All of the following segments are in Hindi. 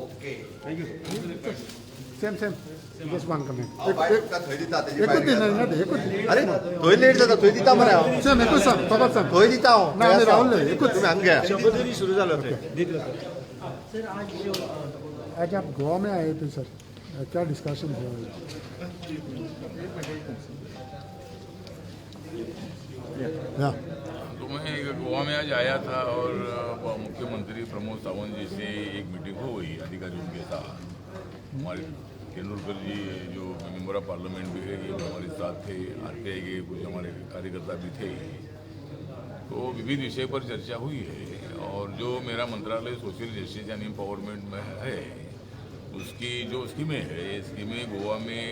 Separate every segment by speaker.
Speaker 1: Okay
Speaker 2: same just one comment.
Speaker 1: थंय दिता तेजी
Speaker 2: एकूच दे ना एकूच
Speaker 1: अरे थंय लेट जाता थंय दिता मरे हांव
Speaker 2: सर एकूच सांग फकत सांग
Speaker 1: थंय दिता हांव
Speaker 2: ना आमी रावले एकूच
Speaker 1: तुम्ही हांगा घ्या
Speaker 3: शपथ जरी सुरू झालं ते
Speaker 4: सर आज जो
Speaker 2: आज आप गोवा में आए थे सर क्या डिस्कशन हुआ या
Speaker 5: तो मैं गोवा में आज आया था और मुख्यमंत्री प्रमोद सावंत जी से एक मीटिंग हो गई अधिकारियों के साथ। हमारे तेंदुलकर जी जो मेंबर ऑफ पार्लियामेंट भी है ये हमारे साथ थे, आरटीआई के कुछ हमारे कार्यकर्ता भी थे। तो विविध विषय पर चर्चा हुई है और जो मेरा मंत्रालय सोशल जस्टिस एंड एम्पावरमेंट में है उसकी जो स्कीमें है स्कीमें गोवा में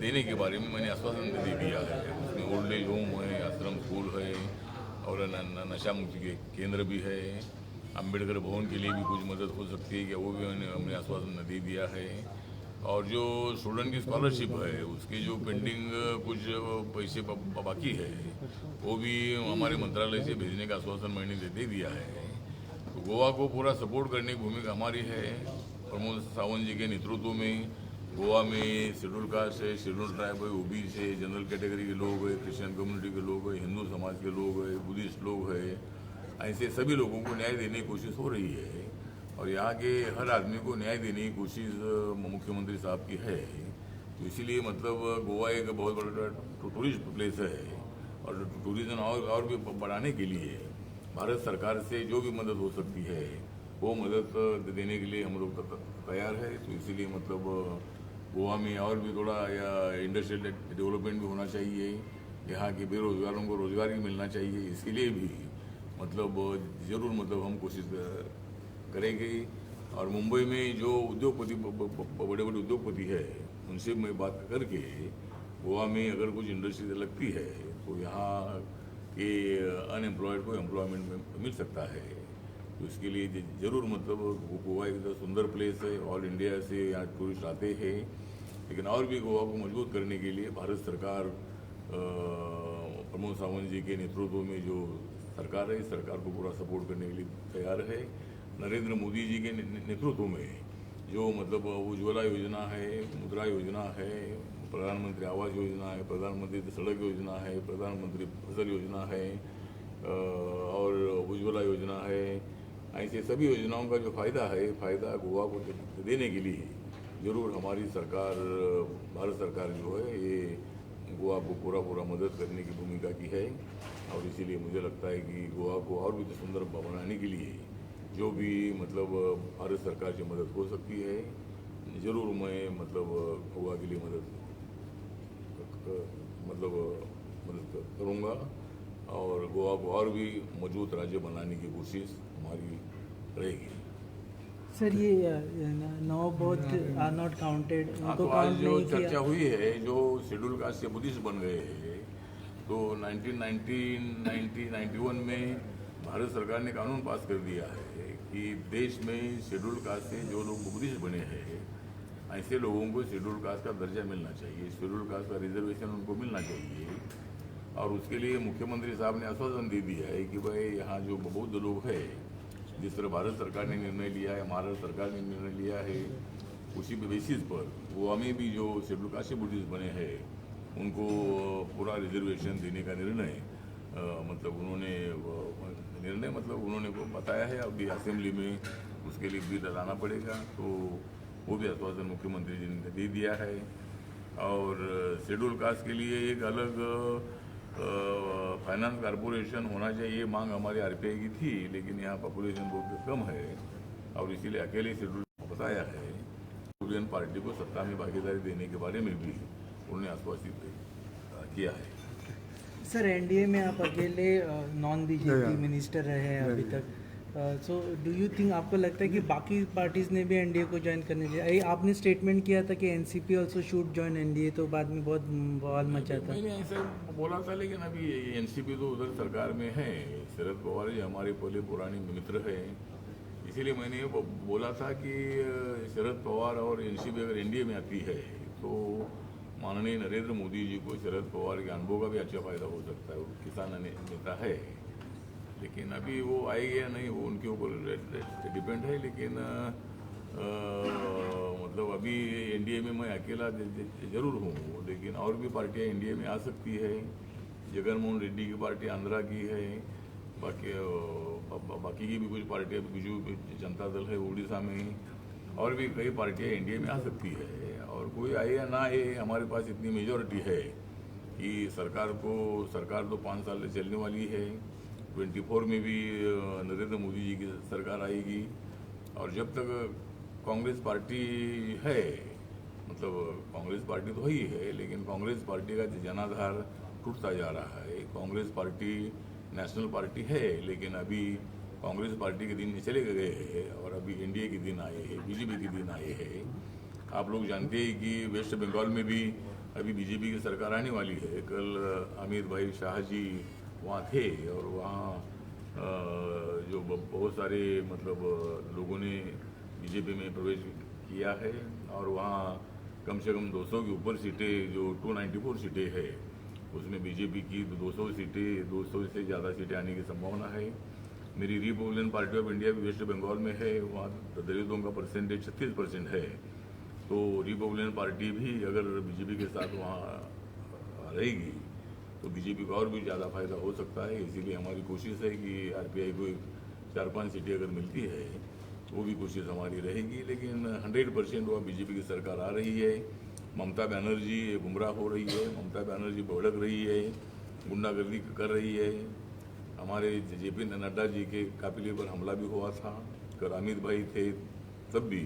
Speaker 5: देने के बारे में मैंने आश्वासन दे दिया है। उसमें ओल्ड एज होम है, आश्रम स्कूल है और नशा मुक्ति के केंद्र भी है। अंबेडकर भवन के लिए भी कुछ मदद हो सकती है क्या वो भी हमने आश्वासन दे दिया है। और जो स्टूडेंट की स्कॉलरशिप है उसके जो पेंडिंग कुछ पैसे बाकी है वो भी हमारे मंत्रालय से भेजने का आश्वासन मैंने दे दिया है। तो गोवा को पूरा सपोर्ट करने की भूमिका हमारी है। प्रमोद सावंत जी के नेतृत्व में गोवा में शेड्यूल कास्ट है, शेड्यूल ट्राइब है, ओबीसी है, जनरल कैटेगरी के लोग हैं, क्रिश्चियन कम्युनिटी के लोग हैं, हिंदू समाज के लोग हैं, बुद्धिस्ट लोग हैं, ऐसे सभी लोगों को न्याय देने की कोशिश हो रही है। और यहाँ के हर आदमी को न्याय देने की कोशिश मुख्यमंत्री साहब की है। तो इसीलिए मतलब गोवा एक बहुत बड़ा टूरिस्ट प्लेस है और टूरिज्म और भी बढ़ाने के लिए भारत सरकार से जो भी मदद हो सकती है वो मदद देने के लिए हम लोग तैयार है। तो इसीलिए मतलब गोवा में और भी थोड़ा या इंडस्ट्रियल डेवलपमेंट भी होना चाहिए, यहाँ के बेरोजगारों को रोजगार भी मिलना चाहिए। इसके लिए भी मतलब जरूर मतलब हम कोशिश करेंगे। और मुंबई में जो उद्योगपति बड़े बड़े उद्योगपति है उनसे मैं बात करके गोवा में अगर कुछ इंडस्ट्री लगती है तो यहाँ के अनएम्प्लॉयड को एम्प्लॉयमेंट में मिल सकता है। तो इसके लिए जरूर मतलब गोवा एक सुंदर प्लेस है, ऑल इंडिया से यहाँ टूरिस्ट आते हैं। लेकिन और भी गोवा को मजबूत करने के लिए भारत सरकार प्रमोद सावंत जी के नेतृत्व में जो सरकार है इस सरकार को पूरा सपोर्ट करने के लिए तैयार है। नरेंद्र मोदी जी के नेतृत्व में जो मतलब उज्ज्वला योजना है, मुद्रा योजना है, प्रधानमंत्री आवास योजना है, प्रधानमंत्री सड़क योजना है, प्रधानमंत्री फसल योजना है और उज्ज्वला योजना है, ऐसे सभी योजनाओं का जो फ़ायदा गोवा को देने के लिए जरूर हमारी सरकार भारत सरकार जो है ये गोवा को पूरा मदद करने की भूमिका की है। और इसीलिए मुझे लगता है कि गोवा को और भी सुंदर बनाने के लिए जो भी मतलब भारत सरकार से मदद हो सकती है जरूर मैं मतलब गोवा के लिए मदद करूँगा और गोवा को और भी मजबूत राज्य बनाने की कोशिश हमारी रहेगी।
Speaker 4: सर ये नौ बौद्ध आर नॉट काउंटेड
Speaker 5: तो आज जो चर्चा हुई है जो शेड्यूल कास्ट से बुद्धिस्ट बन गए हैं तो 1991 में भारत सरकार ने कानून पास कर दिया है कि देश में शेड्यूल कास्ट से जो लोग बुद्धिस्ट बने हैं ऐसे लोगों को शेड्यूल कास्ट का दर्जा मिलना चाहिए, शेड्यूल कास्ट का रिजर्वेशन उनको मिलना चाहिए। और उसके लिए मुख्यमंत्री साहब ने आश्वासन दे दिया है कि भाई यहाँ जो बौद्ध लोग हैं जिस तरह भारत सरकार ने निर्णय लिया है, महाराष्ट्र सरकार ने निर्णय लिया है, उसी बेसिस पर गोवा में भी जो शेड्यूल कास्ट से बुद्धिस्ट बने हैं उनको पूरा रिजर्वेशन देने का निर्णय मतलब उन्होंने बताया है। अभी असेंबली में उसके लिए बिल लाना पड़ेगा तो वो भी आश्वासन मुख्यमंत्री जी ने दे दिया है। और शेड्यूल कास्ट के लिए एक अलग फाइनेंस कॉरपोरेशन होना चाहिए मांग हमारी आरपीआई की थी, लेकिन यहाँ पॉपुलेशन बहुत कम है और इसीलिए अकेले शेड्यूल बताया है। इंडियन पार्टी को सत्ता में भागीदारी देने के बारे में भी उन्होंने आश्वासित किया है।
Speaker 4: सर एनडीए में आप अकेले नॉन बीजेपी मिनिस्टर रहे हैं अभी तक, सो डू यू थिंक आपको लगता है कि बाकी पार्टीज ने भी एनडीए को ज्वाइन करने चाहिए? आपने स्टेटमेंट किया था कि NCP also should join NDA, तो बाद में बहुत बवाल मचा था।
Speaker 5: मैंने ऐसा बोला था लेकिन अभी एनसीपी तो उधर सरकार में है, शरद पवार जी हमारे पहले पुराने मित्र हैं, इसीलिए मैंने बोला था कि शरद पवार और एनसीपी अगर एनडीए में आती है तो माननीय नरेंद्र मोदी जी को शरद पवार के अनुभव का भी अच्छा फायदा हो सकता है। वो किसान नेता है, लेकिन अभी वो आएगा या नहीं वो उनके ऊपर डिपेंड है। लेकिन मतलब अभी एनडीए में मैं अकेला जरूर हूँ, लेकिन और भी पार्टियां एनडीए में आ सकती है। जगनमोहन रेड्डी की पार्टी आंध्रा की है, बाकी की भी कुछ पार्टियां, बिजू जनता दल है उड़ीसा में, और भी कई पार्टियां एनडीए में आ सकती है। और कोई आए या ना आए, हमारे पास इतनी मेजॉरिटी है कि सरकार तो 5 साल चलने वाली है। 24 में भी नरेंद्र मोदी जी की सरकार आएगी। और जब तक कांग्रेस पार्टी है, मतलब कांग्रेस पार्टी तो ही है, लेकिन कांग्रेस पार्टी का जनाधार टूटता जा रहा है। कांग्रेस पार्टी नेशनल पार्टी है, लेकिन अभी कांग्रेस पार्टी के दिन चले गए हैं और अभी एनडीए के दिन आए हैं, बीजेपी के दिन आए हैं। आप लोग जानते हैं कि वेस्ट बंगाल में भी अभी बीजेपी की सरकार आने वाली है। कल अमित भाई शाह जी वहाँ थे और वहाँ जो बहुत सारे मतलब लोगों ने बीजेपी में प्रवेश किया है, और वहाँ कम से कम 200 के ऊपर सीटें, जो 294 सीटें है, उसमें बीजेपी की 200 सीटें, 200 से ज़्यादा सीटें आने की संभावना है। मेरी रिपब्लिकन पार्टी ऑफ इंडिया भी वेस्ट बंगाल में है, वहाँ दलितों का परसेंटेज 36% है। तो रिपब्लिकन पार्टी भी अगर बीजेपी के साथ वहाँ रहेगी तो बीजेपी को और भी ज़्यादा फायदा हो सकता है। इसीलिए हमारी कोशिश है कि आरपीआई को 4-5 सीटें अगर मिलती है वो भी कोशिश हमारी रहेगी। लेकिन 100% वह बीजेपी की सरकार आ रही है। ममता बनर्जी गुमराह हो रही है, ममता बनर्जी भड़क रही है, गुंडागर्दी कर रही है। हमारे जेपी नड्डा जी के काफिले पर हमला भी हुआ था, कल अमित भाई थे, तब भी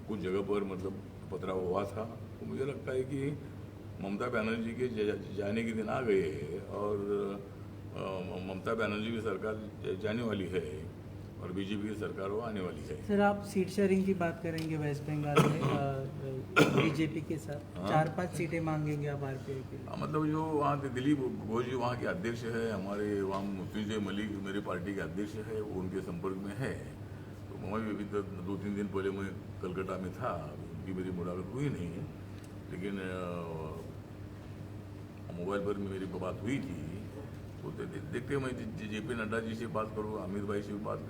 Speaker 5: कुछ जगह पर मतलब पथराव हुआ था। तो मुझे लगता है कि ममता बनर्जी के जाने के दिन आ गए हैं और ममता बनर्जी की सरकार जाने वाली है और बीजेपी की सरकार वो आने वाली है।
Speaker 4: सर, आप सीट शेयरिंग की बात करेंगे वेस्ट बंगाल में बीजेपी के साथ 4-5 सीटें मांगेंगे आप आरपीआई के लिए?
Speaker 5: मतलब जो वहाँ के दिलीप घोष जी वहाँ के अध्यक्ष है, हमारे वहाँ मुफ्ती मलिक मेरी पार्टी के अध्यक्ष है, वो उनके संपर्क में है। तो मैं भी अभी तक 2-3 दिन पहले मैं कलकत्ता में था, उनकी मेरी मुलाकात हुई नहीं, लेकिन मोबाइल पर मेरी बात हुई थी। तो देखते मैं जेपी नड्डा जी से बात करूँगा, अमित भाई से भी बात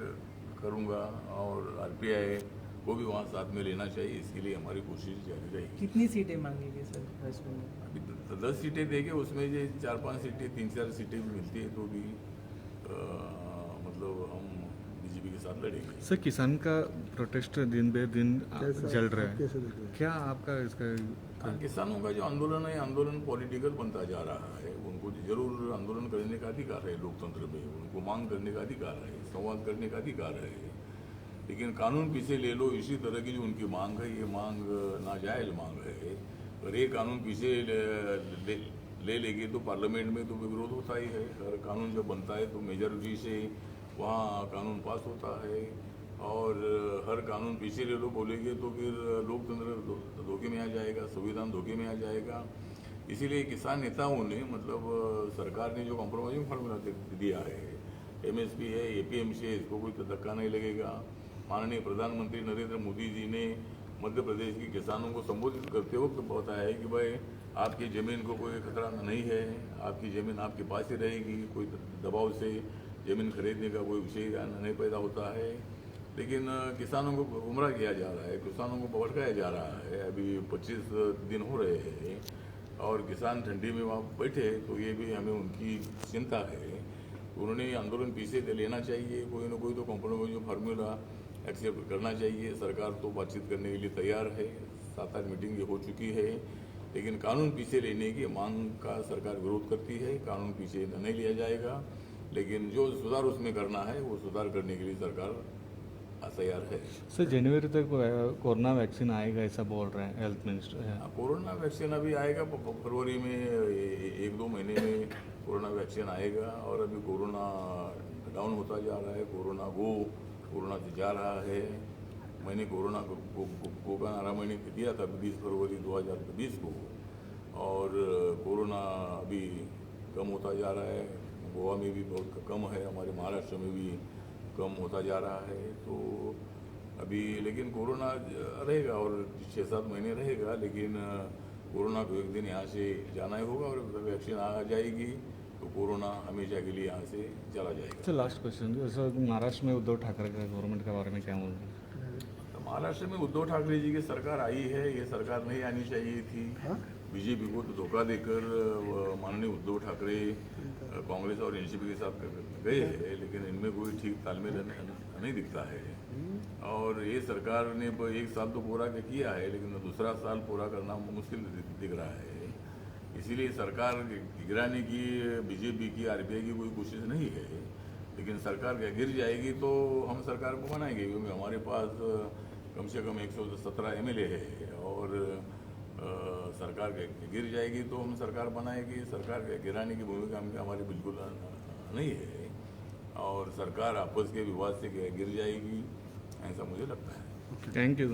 Speaker 5: करूँगा, और आरपीआई को भी वहाँ साथ में लेना चाहिए। इसके लिए हमारी कोशिश जारी रहेगी।
Speaker 4: कितनी सीटें मांगेंगे सर वेस्ट बंगाल?
Speaker 5: अभी 10 सीटें देंगे, उसमें ये 4-5 सीटें, 3-4 सीटें भी मिलती है तो भी मतलब हम बीजेपी के साथ लड़ेंगे।
Speaker 3: सर, किसान का प्रोटेस्ट दिन बे दिन जल रहा है,
Speaker 2: कैसे देख रहे हैं?
Speaker 3: क्या आपका इसका?
Speaker 5: किसानों का जो आंदोलन है, आंदोलन पॉलिटिकल बनता जा रहा है। उनको जरूर आंदोलन करने का अधिकार है लोकतंत्र में, उनको मांग करने का अधिकार है, संवाद करने का अधिकार है। लेकिन कानून पीछे ले लो, इसी तरह की जो उनकी मांग है, ये मांग नाजायज मांग है। अगर ये कानून पीछे ले लेगी तो पार्लियामेंट में तो विरोध होता ही है। हर कानून जब बनता है तो मेजॉरिटी से वहाँ कानून पास होता है, और हर कानून पीछे ले लो बोलेंगे तो फिर लोकतंत्र धोखे में आ जाएगा, संविधान धोखे में आ जाएगा। इसीलिए किसान नेताओं ने मतलब सरकार ने जो कॉम्प्रोमाइजिंग फार्मूला दिया है, एमएसपी है, एपीएमसी है, इसको कोई धक्का नहीं लगेगा। माननीय प्रधानमंत्री नरेंद्र मोदी जी ने मध्य प्रदेश के किसानों को संबोधित करते वक्त बताया है कि भाई आपकी ज़मीन को कोई खतरा नहीं है, आपकी ज़मीन आपके पास ही रहेगी, कोई दबाव से ज़मीन खरीदने का कोई विषय नहीं पैदा होता है। लेकिन किसानों को गुमराह किया जा रहा है, किसानों को भड़काया जा रहा है। अभी 25 दिन हो रहे हैं और किसान ठंडी में वहाँ बैठे, तो ये भी हमें उनकी चिंता है। उन्होंने आंदोलन पीछे लेना चाहिए, कोई ना कोई तो कॉम्प्रोमाइज फार्मूला एक्सेप्ट करना चाहिए। सरकार तो बातचीत करने के लिए तैयार है, 7-8 मीटिंग हो चुकी है, लेकिन कानून पीछे लेने की मांग का सरकार विरोध करती है। कानून पीछे नहीं लिया जाएगा, लेकिन जो सुधार उसमें करना है वो सुधार करने के लिए सरकार तैयार है।
Speaker 3: सर, जनवरी तक कोरोना वैक्सीन आएगा ऐसा बोल रहे हैं हेल्थ मिनिस्टर।
Speaker 5: कोरोना वैक्सीन अभी आएगा फरवरी में, 1-2 महीने में कोरोना वैक्सीन आएगा। और अभी कोरोना डाउन होता जा रहा है, कोरोना से जा रहा है। मैंने कोरोना को का नारा मैंने दिया था 20 फरवरी 2020 को, और कोरोना अभी कम होता जा रहा है। गोवा में भी बहुत कम है, हमारे महाराष्ट्र में भी कम होता जा रहा है। तो अभी लेकिन कोरोना रहेगा और 6-7 महीने रहेगा, लेकिन कोरोना को एक दिन यहाँ से जाना ही होगा और जब वैक्सीन आ जाएगी तो कोरोना हमेशा के लिए यहाँ से चला जाएगा।
Speaker 3: Sir last question sir, Maharashtra में उद्धव ठाकरे का गवर्नमेंट के बारे में क्या बोलते हैं?
Speaker 5: तो महाराष्ट्र में उद्धव ठाकरे जी की सरकार आई है, ये सरकार नहीं आनी चाहिए थी। बीजेपी को तो धोखा देकर माननीय उद्धव ठाकरे कांग्रेस और एनसीपी के साथ गए हैं, लेकिन इनमें कोई ठीक तालमेल नहीं दिखता है। और ये सरकार ने एक साल तो पूरा किया है, लेकिन दूसरा साल पूरा करना मुश्किल दिख रहा है। इसीलिए सरकार गिराने की बीजेपी की, आरपीआई की कोई कोशिश नहीं है। लेकिन सरकार गिर जाएगी तो हम सरकार को बनाएंगे, क्योंकि हमारे पास कम से कम 117 एमएलए है और सरकार गिर जाएगी तो हम सरकार बनाएंगे। सरकार गिराने की भूमिका हमारी बिल्कुल नहीं है और सरकार आपस के विवाद से गिर जाएगी, ऐसा मुझे लगता है।
Speaker 3: Thank you.